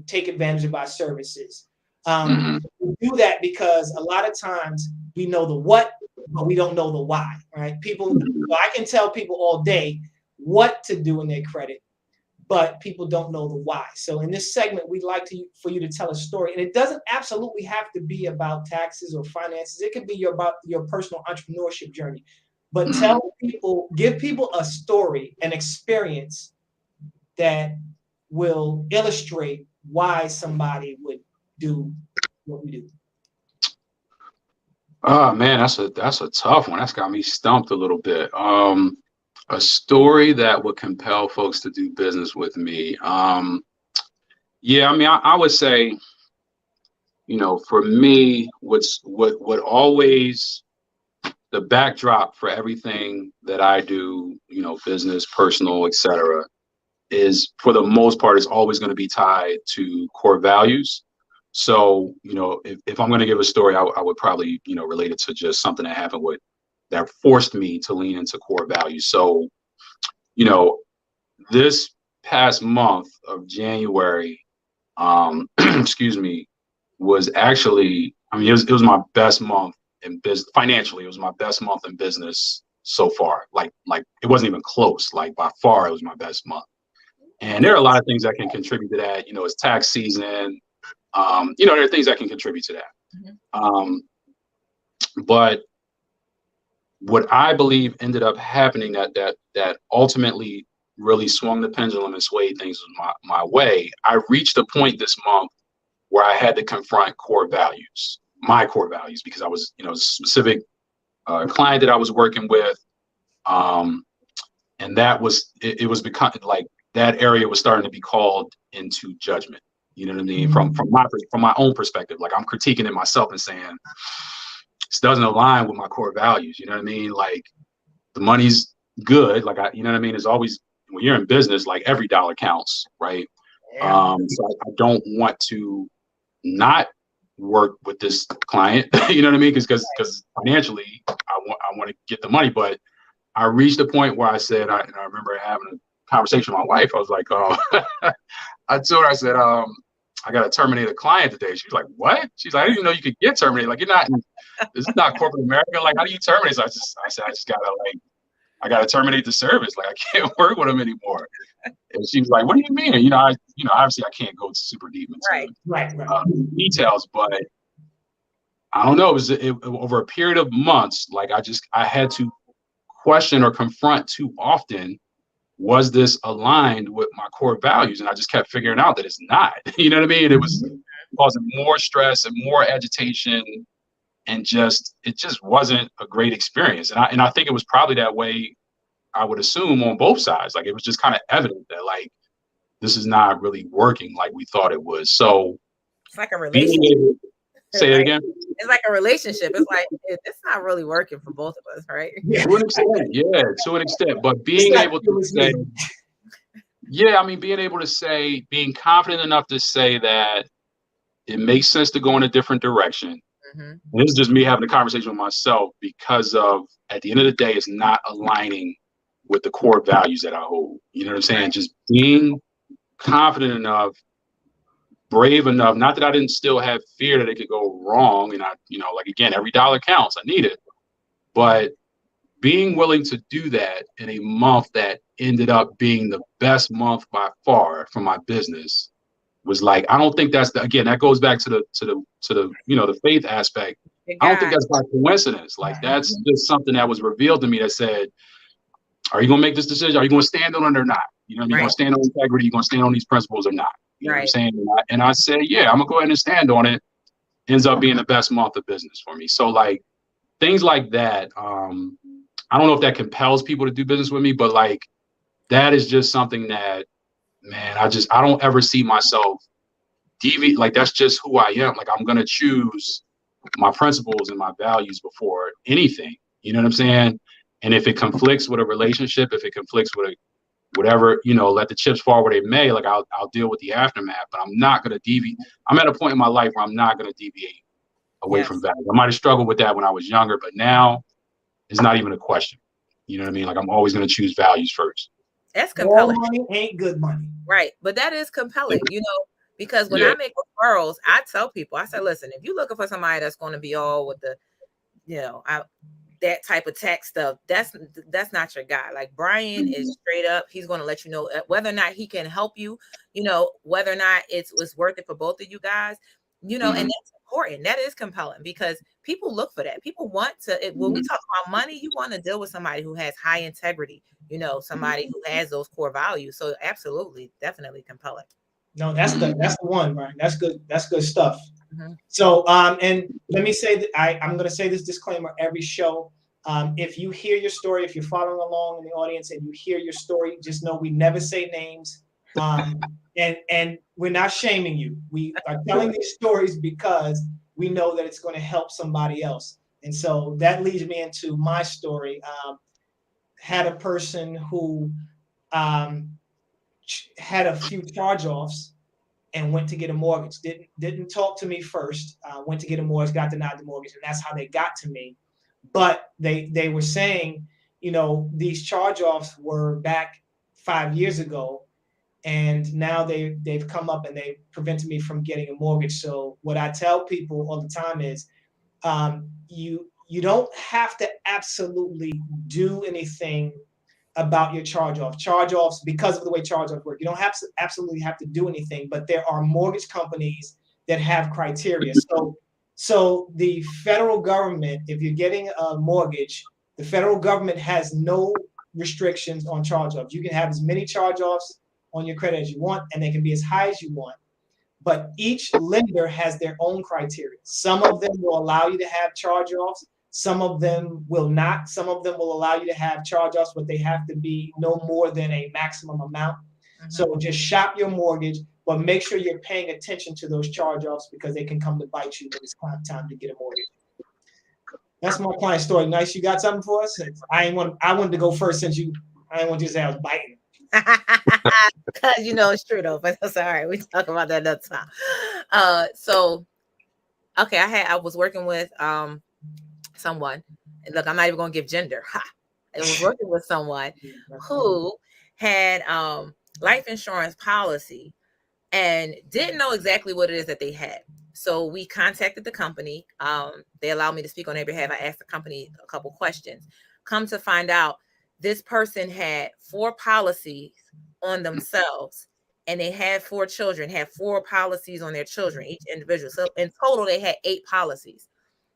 take advantage of our services. We do that because a lot of times we know the what, but we don't know the why, right? So I can tell people all day what to do in their credit, but people don't know the why. So in this segment, we'd like for you to tell a story, and it doesn't absolutely have to be about taxes or finances. It could be about your personal entrepreneurship journey. But give people a story, an experience that will illustrate why somebody would do what we do. Oh man, that's a tough one. That's got me stumped a little bit. A story that would compel folks to do business with me. Yeah, I mean, I would say, for me, what always the backdrop for everything that I do, business, personal, etc., is for the most part is always going to be tied to core values. So, if I'm going to give a story, I would probably, relate it to just something that happened that forced me to lean into core values. So, this past month of January, excuse me, was actually, it was my best month in business. Financially, it was my best month in business so far. Like it wasn't even close. Like by far, it was my best month. And there are a lot of things that can contribute to that. It's tax season. There are things that can contribute to that. But what I believe ended up happening that ultimately really swung the pendulum and swayed things my way. I reached a point this month where I had to confront my core values, because I was, a specific client that I was working with. And that was, it was becoming like that area was starting to be called into judgment. You know what I mean? From my own perspective, like I'm critiquing it myself and saying, this doesn't align with my core values. You know what I mean? Like the money's good. Like you know what I mean? It's always, when you're in business, like every dollar counts, right? Yeah. So I don't want to not work with this client, you know what I mean? Because financially, I want to get the money. But I reached a point where I said, I remember having a conversation with my wife. I was like, I told her, I said, I got to terminate a client today. She was like, what? She's like, I didn't even know you could get terminated. Like, this is not corporate America. Like, how do you terminate? So I said, I gotta terminate the service. Like, I can't work with them anymore. And she was like, what do you mean? Obviously I can't go super deep into details, but I don't know. It was over a period of months. Like I had to question or confront too often, was this aligned with my core values? And I just kept figuring out that it's not. You know what I mean? It was causing more stress and more agitation, and it just wasn't a great experience. And I think it was probably that way, I would assume, on both sides. Like it was just kind of evident that like this is not really working like we thought it was. So it's like a relationship. Say it again. It's like a relationship. It's like it's not really working for both of us, right? To an extent, yeah, to an extent. But being able to say, being confident enough to say that it makes sense to go in a different direction. And this is just me having a conversation with myself, because of, at the end of the day, it's not aligning with the core values that I hold. You know what I'm saying? Right. Just being confident enough, brave enough, not that I didn't still have fear that it could go wrong. And again, every dollar counts. I need it. But being willing to do that in a month that ended up being the best month by far for my business was like, I don't think that goes back to the faith aspect. I don't think that's by coincidence. Like that's just something that was revealed to me that said, are you going to make this decision? Are you going to stand on it or not? You know what I mean? You're going to stand on integrity. You're going to stand on these principles or not? You know what I'm saying? And I said, yeah, I'm going to go ahead and stand on it. Ends up being the best month of business for me. So like things like that, I don't know if that compels people to do business with me, but like that is just something that, man, I don't ever see myself deviate. Like that's just who I am. Like I'm going to choose my principles and my values before anything. You know what I'm saying? And if it conflicts with a relationship, if it conflicts with whatever, let the chips fall where they may, like I'll deal with the aftermath, but I'm not going to deviate. I'm at a point in my life where I'm not going to deviate away from value. I might have struggled with that when I was younger, but now it's not even a question. You know what I mean? Like I'm always going to choose values first. That's compelling. All money ain't good money. Right. But that is compelling, because when I make referrals, I tell people, I say, listen, if you're looking for somebody that's going to be all with the, that type of tech stuff, that's not your guy. Like Brian is straight up. He's going to let you know whether or not he can help you, whether or not it's worth it for both of you guys, and that's important. That is compelling because people look for that. People want to, when we talk about money, you want to deal with somebody who has high integrity, somebody who has those core values. So absolutely, definitely compelling. No, that's the one, Brian. That's good. That's good stuff. Mm-hmm. So, and let me say that I'm going to say this disclaimer every show. If you hear your story, if you're following along in the audience and you hear your story, just know we never say names. And we're not shaming you. We are telling these stories because we know that it's going to help somebody else. And so that leads me into my story. Had a person who had a few charge-offs and went to get a mortgage. Didn't talk to me first. Went to get a mortgage, got denied the mortgage, and that's how they got to me. But they were saying, these charge-offs were back 5 years ago, and now they've come up and they prevented me from getting a mortgage. So what I tell people all the time is, you don't have to absolutely do anything about your charge-offs because of the way charge-offs work. You don't absolutely have to do anything, but there are mortgage companies that have criteria. So the federal government, if you're getting a mortgage, the federal government has no restrictions on charge-offs. You can have as many charge-offs on your credit as you want, and they can be as high as you want. But each lender has their own criteria. Some of them will allow you to have charge-offs. Some of them will not. Some of them will allow you to have charge-offs, but they have to be no more than a maximum amount. Mm-hmm. So just shop your mortgage, but make sure you're paying attention to those charge-offs because they can come to bite you when it's time to get a mortgage. That's my client story. Nice. You got something for us? I wanted to go first since I didn't want you to say I was biting. Because it's true though, but that's all right. We talk about that another time. Okay, I was working with someone. Look, I'm not even going to give gender. I was working with someone who had life insurance policy and didn't know exactly what it is that they had. So we contacted the company. They allowed me to speak on their behalf. I asked the company a couple questions. Come to find out, this person had 4 policies on themselves, and they had 4 children, had 4 policies on their children, each individual. So in total, they had 8 policies.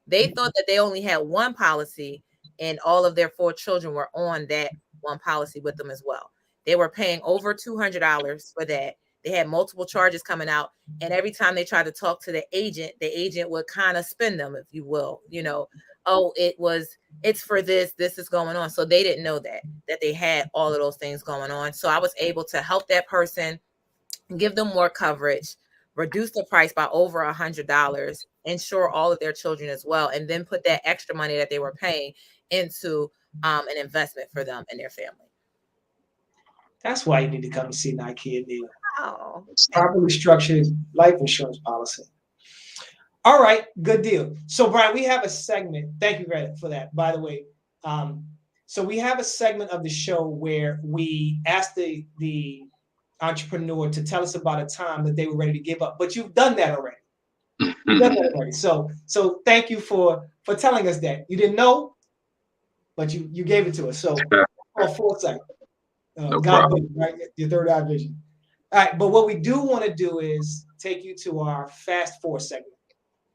They thought that they only had 1 policy, and all of their 4 children were on that 1 policy with them as well. They were paying over $200 for that. They had multiple charges coming out, and every time they tried to talk to the agent would kind of spin them, if you will, oh, it's for this is going on. So they didn't know that they had all of those things going on. So I was able to help that person, give them more coverage, reduce the price by over $100, insure all of their children as well, and then put that extra money that they were paying into an investment for them and their family. That's why you need to come and see Nike and Neil. Oh, properly structured life insurance policy. All right, good deal. So, Brian, we have a segment. Thank you for that, by the way. So we have a segment of the show where we ask the entrepreneur to tell us about a time that they were ready to give up. But you've done that already. So thank you for telling us that. You didn't know, but you gave it to us. So foresight. No God problem. vision, right? Your third eye vision. All right, but what we do want to do is take you to our Fast 4 segment.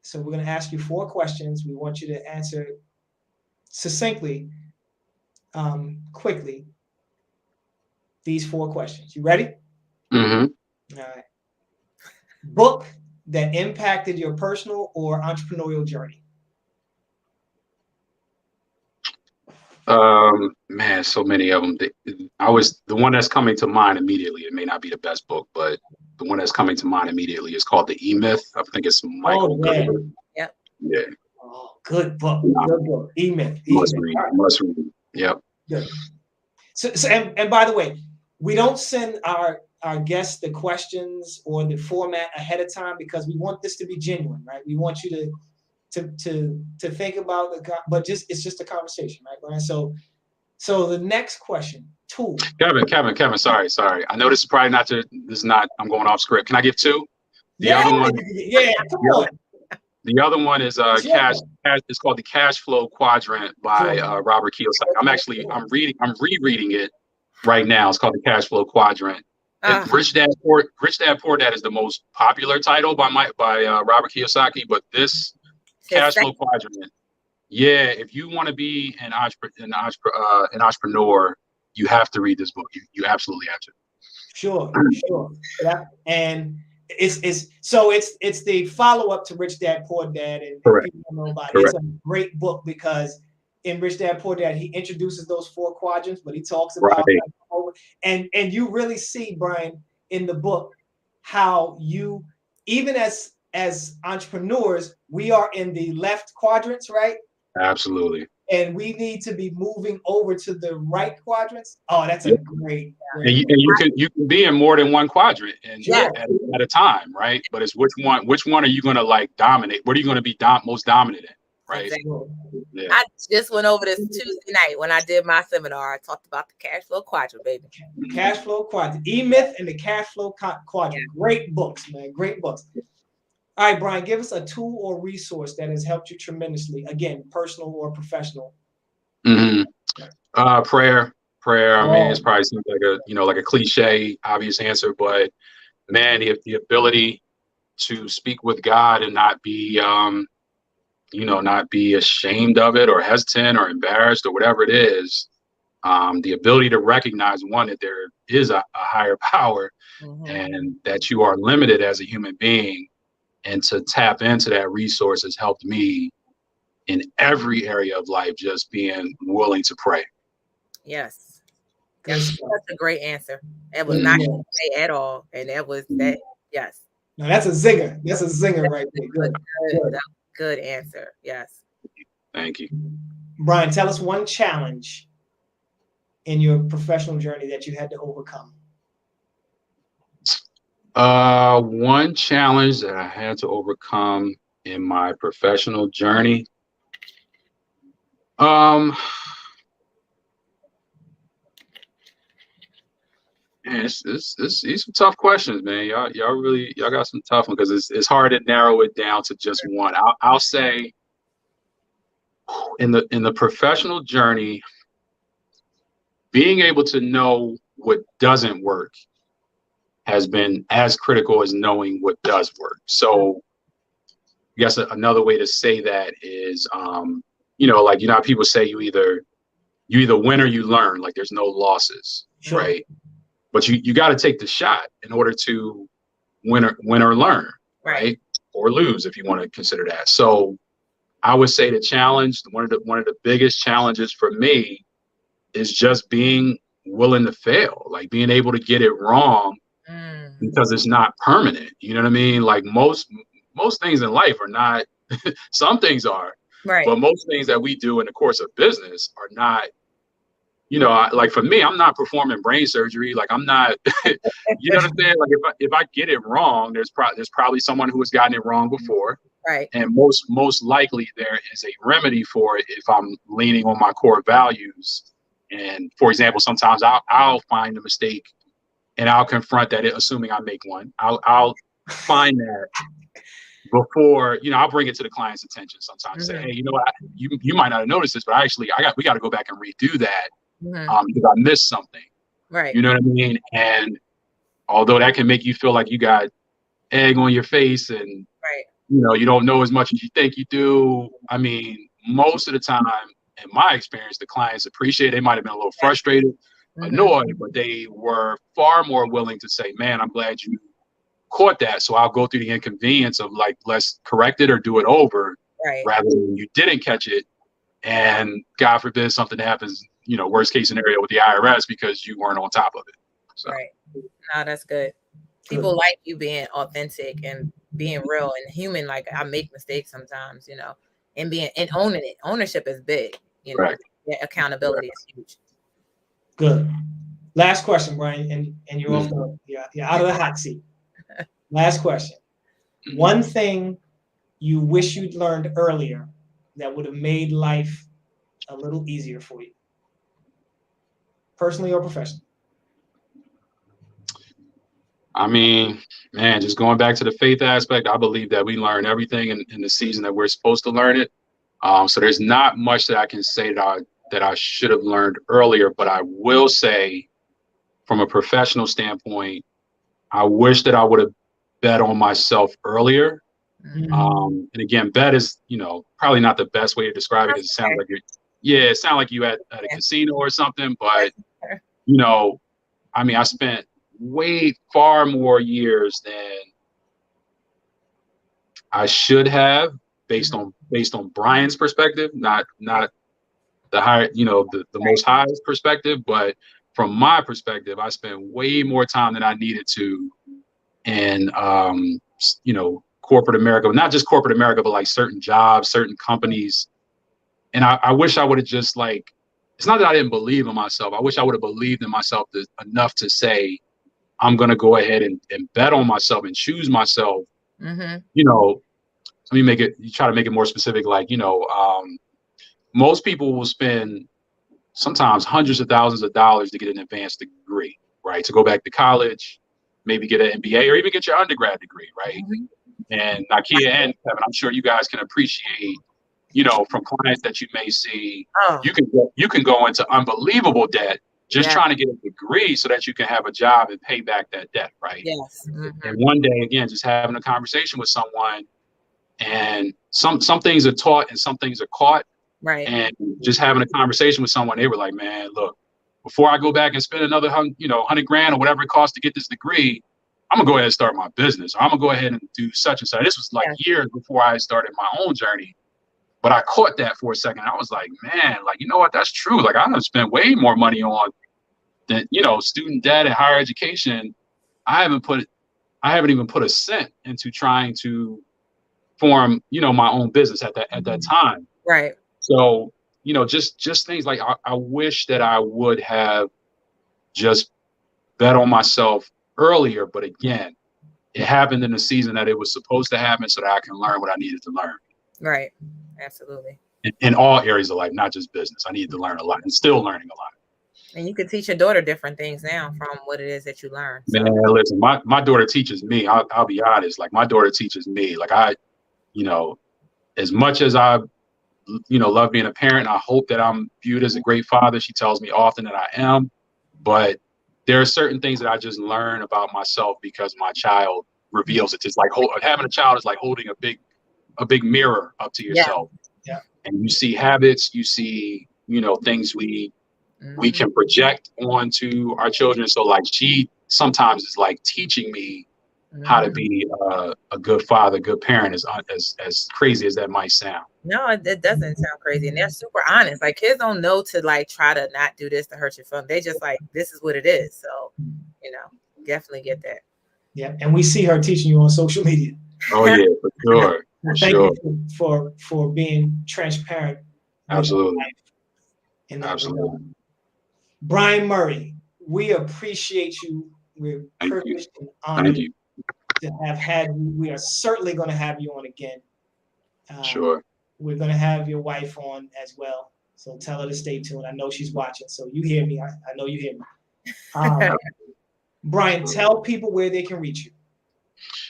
So we're going to ask you 4 questions. We want you to answer succinctly, quickly, these 4 questions. You ready? Mm-hmm. All right. Book that impacted your personal or entrepreneurial journey. Man, so many of them. The one that's coming to mind immediately. It may not be the best book, but the one that's coming to mind immediately is called The E-Myth. I think it's Michael Gerber. Yep. Yeah. Oh, good book. Yeah. Good book. E-Myth. Must read. Yep. Good. So and by the way, we don't send our guests the questions or the format ahead of time because we want this to be genuine, right? We want you think about but it's just a conversation, right, Brian? So the next question, two. Kevin, sorry. I know this is probably not, I'm going off script. Can I give two? The other one, come on. The other one is it's called the Cash Flow Quadrant by Robert Kiyosaki. I'm rereading it right now. It's called the Cash Flow Quadrant. Rich Dad Poor Dad is the most popular title by Robert Kiyosaki, but this Cash Flow Quadrant, if you want to be an entrepreneur, you have to read this book. You absolutely have to. Sure. Yeah. And it's the follow-up to Rich Dad Poor Dad, and Correct. People don't know about it. It's a great book because in Rich Dad Poor Dad he introduces those 4 quadrants, but he talks about and you really see, Brian, in the book how you, even as entrepreneurs, we are in the left quadrants, right? Absolutely. And we need to be moving over to the right quadrants. Oh, that's a great. And you can be in more than one quadrant and at a time, right? But it's which one are you going to like dominate? What are you going to be most dominant in, right? Exactly. Yeah. I just went over this Tuesday night when I did my seminar. I talked about the cash flow quadrant, baby. Cash flow quadrant, E-Myth and the cash flow quadrant. Great books, man. Great books. All right, Brian, give us a tool or resource that has helped you tremendously. Again, personal or professional. Mm-hmm. Prayer. I mean, it's probably seems like a cliche, obvious answer, but man, the ability to speak with God and not be, not be ashamed of it or hesitant or embarrassed or whatever it is. The ability to recognize, one, that there is a higher power and that you are limited as a human being, and to tap into that resource has helped me in every area of life, just being willing to pray. Yes. That's a great answer. It was not easy at all. And that was that. Yes. No, that's a zinger. That's a zinger right there. Good answer. Yes. Thank you. Brian, tell us one challenge in your professional journey that you had to overcome. One challenge that I had to overcome in my professional journey. Man, these some tough questions, man. Y'all got some tough ones because it's hard to narrow it down to just one. I'll say in the professional journey, being able to know what doesn't work has been as critical as knowing what does work. So I guess another way to say that is, how people say you either win or you learn, like there's no losses, right? But you got to take the shot in order to win or learn, right? Or lose, if you want to consider that. So I would say the challenge, one of the biggest challenges for me is just being willing to fail, like being able to get it wrong because it's not permanent. You know what I mean? Like most things in life are not, some things are, but most things that we do in the course of business are not, like for me, I'm not performing brain surgery. Like I'm not, you know what I'm saying? Like if I get it wrong, there's probably someone who has gotten it wrong before. Right. And most likely there is a remedy for it if I'm leaning on my core values. And for example, sometimes I'll find a mistake and I'll confront that, assuming I make one. I'll find that before, I'll bring it to the client's attention sometimes. Say, hey, you know what, you might not have noticed this, but we got to go back and redo that because I missed something. Right. You know what I mean? And although that can make you feel like you got egg on your face and you don't know as much as you think you do. I mean, most of the time, in my experience, the clients appreciate it. They might have been a little frustrated, annoyed, but they were far more willing to say, man, I'm glad you caught that. So I'll go through the inconvenience of like, let's correct it or do it over rather than you didn't catch it. And God forbid something happens, worst case scenario with the IRS because you weren't on top of it. So. Right. No, that's good. People like you being authentic and being real and human. Like I make mistakes sometimes, and owning it. Ownership is big, accountability is huge. Good. Last question, Brian, and you're you're out of the hot seat. Last question. One thing you wish you'd learned earlier that would have made life a little easier for you, personally or professionally? I mean, man, just going back to the faith aspect, I believe that we learn everything in the season that we're supposed to learn it. So there's not much that I can say that I should have learned earlier, but I will say from a professional standpoint, I wish that I would have bet on myself earlier. And again, bet is, probably not the best way to describe it because it sounds like it sounds like you at a casino or something, but I spent way far more years than I should have based on Brian's perspective, not the higher, the most highest perspective, but from my perspective, I spent way more time than I needed to in corporate America, not just corporate America, but like certain jobs, certain companies. And I wish I would have just it's not that I didn't believe in myself. I wish I would have believed in myself enough to say, I'm going to go ahead and bet on myself and choose myself. Let me try to make it more specific. Most people will spend sometimes hundreds of thousands of dollars to get an advanced degree, right? To go back to college, maybe get an MBA or even get your undergrad degree, right? And Nakia and Kevin, I'm sure you guys can appreciate, from clients that you may see, you can go into unbelievable debt just trying to get a degree so that you can have a job and pay back that debt, right? Yes. And one day, again, just having a conversation with someone, and some things are taught and some things are caught. Right. And just having a conversation with someone, they were like, man, look, before I go back and spend another $100,000 or whatever it costs to get this degree, I'm gonna go ahead and start my business. Or I'm gonna go ahead and do such and such. This was years before I started my own journey. But I caught that for a second. I was like, man, you know what? That's true. I done spent way more money on than, student debt and higher education. I haven't even put a cent into trying to form, my own business at that time. Right. So, just things like I wish that I would have just bet on myself earlier. But again, it happened in the season that it was supposed to happen so that I can learn what I needed to learn. Right. Absolutely. In all areas of life, not just business. I needed to learn a lot and still learning a lot. And you can teach your daughter different things now from what it is that you learn. So. Man, listen, my daughter teaches me. I'll be honest. My daughter teaches me. As much as I love being a parent, I hope that I'm viewed as a great father. She tells me often that I am, but there are certain things that I just learn about myself because my child reveals it. It's like having a child is like holding a big mirror up to yourself. Yeah. And you see habits, you see, things we can project onto our children. So she sometimes is teaching me how to be a good father, good parent, as crazy as that might sound. No, it doesn't sound crazy. And they're super honest. Kids don't know to try to not do this to hurt your feelings. They just this is what it is. So, definitely get that. Yeah. And we see her teaching you on social media. Oh yeah, for sure. Thank you for being transparent. Absolutely. Absolutely. Brian Murray, we appreciate you. We're privileged and honored to have had you. We are certainly going to have you on again. Sure. We're going to have your wife on as well. So tell her to stay tuned. I know she's watching. So you hear me. I know you hear me. Brian, tell people where they can reach you.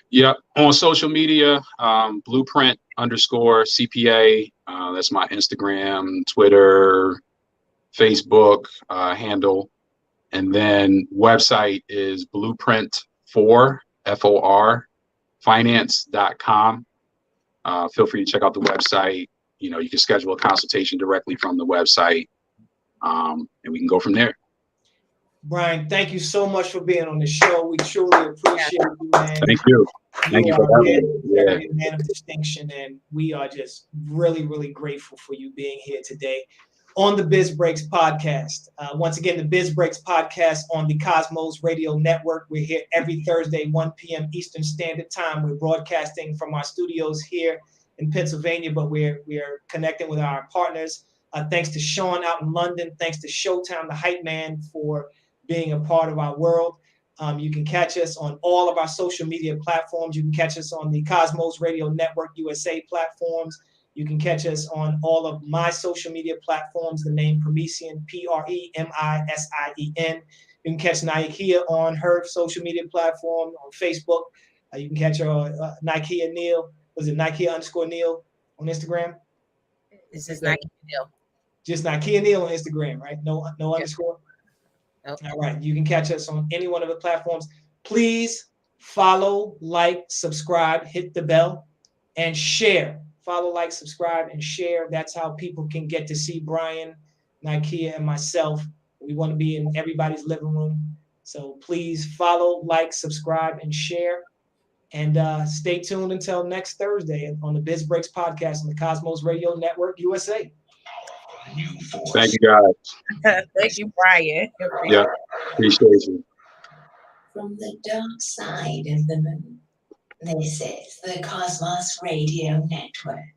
Yeah, on social media, blueprint_CPA. That's my Instagram, Twitter, Facebook handle. And then website is blueprint4, FOR, finance.com. Feel free to check out the website. You can schedule a consultation directly from the website, and we can go from there. Brian, thank you so much for being on the show. We truly appreciate you, man. Thank you. Thank you for having me. You're a man of distinction, and we are just really, really grateful for you being here today on the Biz Breks Podcast. Once again, the Biz Breks Podcast on the Cosmos Radio Network. We're here every Thursday, 1 p.m. Eastern Standard Time. We're broadcasting from our studios here in Pennsylvania, but we are connecting with our partners. Thanks to Sean out in London. Thanks to Showtime, the hype man, for being a part of our world. You can catch us on all of our social media platforms. You can catch us on the Cosmos Radio Network USA platforms. You can catch us on all of my social media platforms, the name Premisian, Premisien. You can catch Nikeia on her social media platform on Facebook. You can catch her on Nikeia Neal. Was it Nikeia_Neal on Instagram? This is Nikeia Neal. Just Nikeia Neal on Instagram, right? No underscore? Nope. All right. You can catch us on any one of the platforms. Please follow, like, subscribe, hit the bell, and share. Follow, like, subscribe, and share. That's how people can get to see Brian, Nikeia, and myself. We want to be in everybody's living room. So please follow, like, subscribe, and share. And stay tuned until next Thursday on the Biz Breks Podcast on the Cosmos Radio Network USA. Thank you, guys. Thank you, Brian. Yeah, appreciate you. From the dark side of the moon, this is the Cosmos Radio Network.